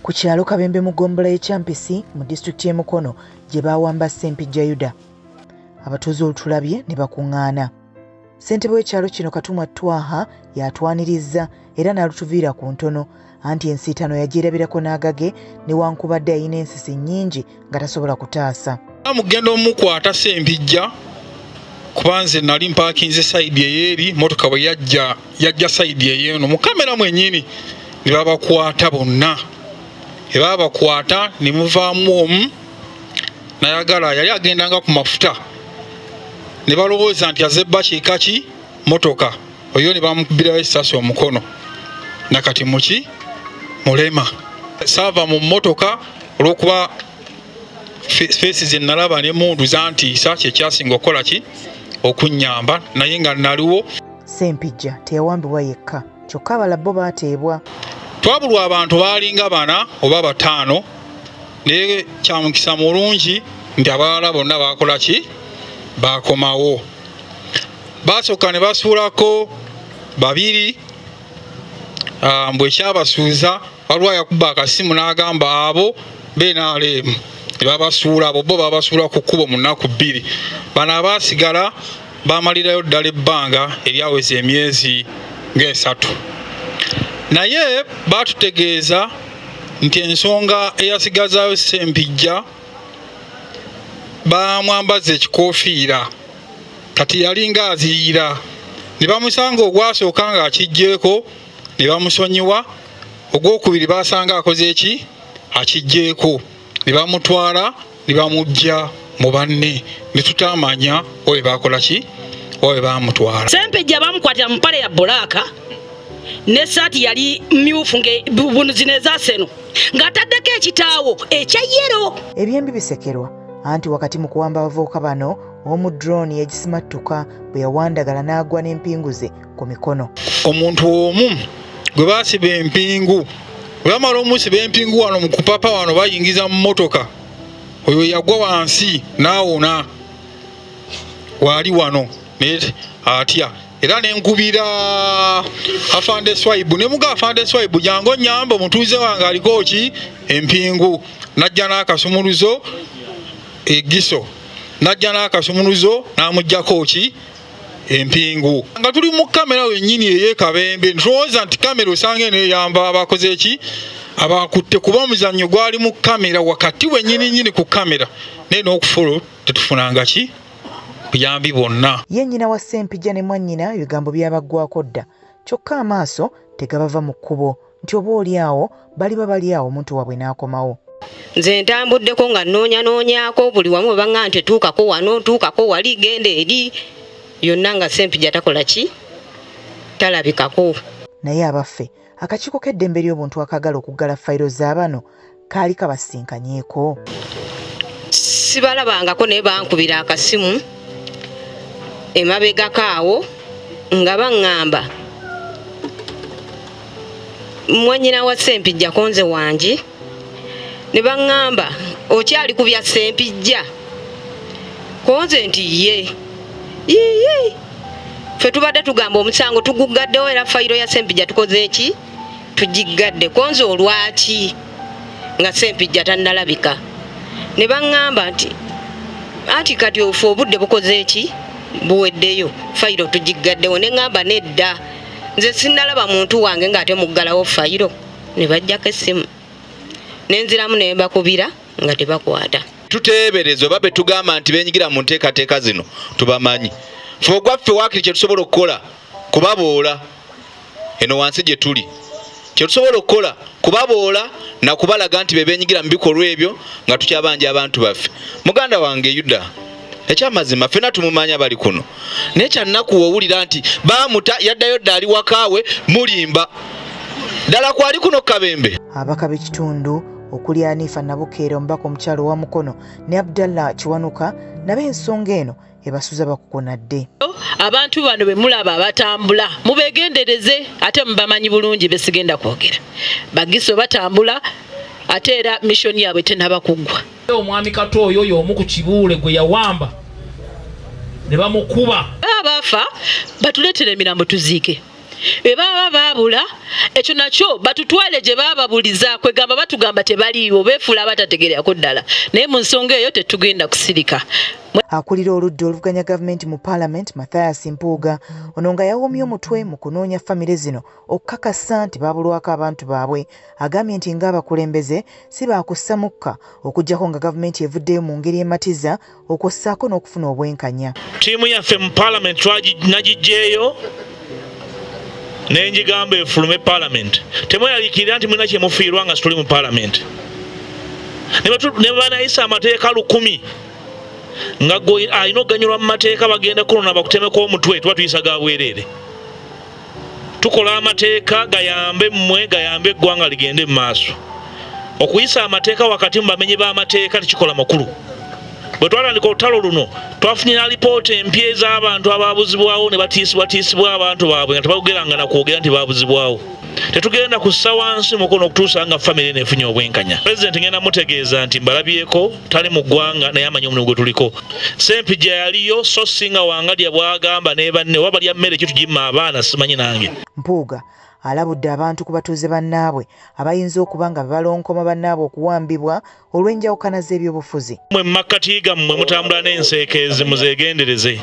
Ku kyalo Kabembe mu ggombolola y'Ekyampisi mu disitulikiti y'e Mukono gye Bweyawambwa Ssempijja Yuda. Abatuuze olutulabye ne bakuŋŋaana. Ssentebbe w'ekyalo kino Katumwa Twaha yatwanirizza era n'alutuviira ku ntono anti ensiitano yagyerabirako n'agage newankubadde yalina ensisi nnyingi nga tasobola kutaasa. Mugenda omukwata Ssempijja kuba nze nali mpaakinze sayidi eyeeri motoka bwe yajja sayidi eyeeno mu kamera mwennyini ne babakwata bonna. Babakwata ne muvaamu omu nayagala yali agendanga ku mafuta ne balowooza nti azebba kiika ki motoka oyo ne bamukubirawo essasi omukono nakati muki mulema. Saava mu motoka olw'okuba feesi ze nalaba n'emmundu zantiisa kyekyasinga okukola ki okunnyamba naye nga naliwo. Ssempijja teyawambibwa yekka kyokka abalala bo baateebwa. Twabulwa abantu baalinga 4 oba 5 naye kyamukisa mulungi nti abalala bonna baakola ki baakomawo. Baasooka ne basuulako 2 mbwe kyabasuuza waliwo yakuba akasimu n'agamba abo benaalemu ne babasuula abo bo babasuula ku kkubo mu nnaku 2. Bano abaasigala baamalirayo ddala ebbanga eryaweza emyezi nga 3. Naye baatutegeeza nti ensonga eyasigazaayo Ssempijja baamwambaza ekikoofiira kati yalinga aziira ne bamusanga ogwasooka nga akijjeeko ne bamusonyiwa, ogwokubiri baasanga akoze eki akijjeeko ne bamutwala ne bamugja mu banne ne tutamanya owe bakola ki owe bamutwala. Ssempijja bamukwatira mu mpale ya bbulaaka n'essaati yali mmyufu bunuzi ezaseno ng'ataddeko ekitaawo ekya yero. Ebyembi bisekerwa anti wakati mu kuwamba abavubuka bano omu drone yagisimattuka bwe yawandagala n'agwa n'empingu ze ku mikono. Omuntu omu gwe baasiba empingu bwe bamala omusiba empingu wano mu kupapa wano bayingiza mu motoka oyo yagwa wansi n'awona waali wano naye atya era nenkubira afande Swaibu ne muga afande Swaibu jango nyamba omutuuze wange aliko ki empingu najja n'akasumuluzo egiso najja n'akasumuluzo n'amuggyako ki empingu nga tuli mu kamera wennyini ey'ekabembe ntulowooza nti kamera osange neeyamba abakoze eki abakutte kuba omuzannyo gwali mu kamera wakati wennyini ku kamera naye n'okufolo tetufunanga ki kuyambi bonna. Ye nnyina wa Ssempijja ne mwannyina ebigambo byabaggwako dda kyokka amaaso tegabava mu kkubo nti oba oliawo baliba bali awo omuntu waabwe n'akomawo. Nze ntambuddeko nga nnoonyaako buli wamu banga nti tuukako wano tuukako wali genda eri yonna nga Ssempijja takola ki talabikako. Naye abaffe akakiiko k'eddembe ly'obuntu akagala okuggala fayiro z'abano kaali kabasinkanyeeko. Sibalabangako naye bankubira akasimu emabegako awo nga baŋŋamba mwannyina wa Ssempijja konze wangi ne baŋŋamba okyali ku bya Ssempijja konze nti ye ffe tubadde tugamba omusango tuguggaddewo era fayiro ya Ssempijja tukoze eki tugiggadde konze olwaki nga Ssempijja tannalabika. Ne baŋŋamba nti anti kati ofe obudde bukoze eki buweddeyo fayiro tugiggaddewo ne ŋŋamba nedda nze sinnalaba muntu wange ng'ate muggalawo fayiro. Ne bajjako essimu nenziramu ne bakubira nga tebakwata. Tuteebereza oba be tugamba nti beenyigira mu nteekateeka zino tubamanyi. Ffe ogwaffe waakiri kye tusobola okukola kubaboola eno wansi gye tuli kye tusobola okukola kubaboola na kubalaga nti beenyigira mu bikolwa ebyo nga tukyabanja abantu baffe. Muganda wange Yuda ekyamazima ffena tumumanya bali kuno naye kyannaku owulira nti baamuta yaddayo dda ali wakaawe mulimba ddala kwali kuno Kabembe. Ababaka b'ekitundu okuli Anifa Nabukeera omubaka omukyalo wa Mukono ne Abdallah Kiwanuka nabo ensonga eno ebasuza bakukonadde. Abantu bano be mulaba abatambula mubegendereze ate mubamanyi bulungi besigenda kwogera bagiso batambula ate era mission yaabwe tenaba kuggwa. Omwami Kato oyo omu ku kibuule gwe yawamba ne bamukuba abafa batuleetere emirambo tuziike bwe baba baabula ekyo nakyo batutwale gye baababuliza kwegamba batugamba tebaliiwo beefuula abatategerako ddala naye mu nsonga eyo tetugenda kusirika. Akulira oludda oluvuganya gavumenti mu Parliament Mathias Mpuuga ono nga yawoomye omutwe mu kunoonya famire zino okukakasa nti baabulwako abantu baabwe, agambye nti ng'abakulembeze si baakussa mukka okuggyako nga gavumenti evuddeyo mu ngeri ematiza okwossaako n'okufuna obwenkanya. Ttiimu yaffe mu Parliament nagiggyeyo n'enjigamba efulume Parliament. Temweyaliikirira nti mulina kye mufiirwa nga situli mu Parliament. Ne banayisa amateeka 100 nga alina okuganyulwa mu mateeka bagenda kulona bakutemeko omutwe tuba tuyisa ga bwereere. Tukola amateeka gayambe mmwe gayambe eggwanga ligende mu maaso. Okuyisa amateeka wakati mu bamenyi b'amateeka tekikola makulu. Bwe twatandika olutalo luno twafunira alipoota empya ez'abantu abaabuzibwawo ne batiisibwa abantu baabwe nga tebageranga na kwogera nti baabuzibwawo. Tetugenda kussa wansi mukono okutuusa nga famire neefunye obwenkanya. Pulezidenti ngenda mutegeeza nti mbalabyeko tali mu ggwanga naye amanyi omulimu gwe tuliko. Ssempijja yaliyo so singa wangadya bwagamba ne banne oba balya mmere ekyo tugimma abaana simanyi nange. Mpuuga alabudde abantu ku batuuze bannaabwe abayinza okuba nga balonkoma bannaabwe okuwambibwa olw'enjawukana z'ebyobufuzi. Mmwe mu makkati gammwe mutambula n'enseekeezi muzeegendereze.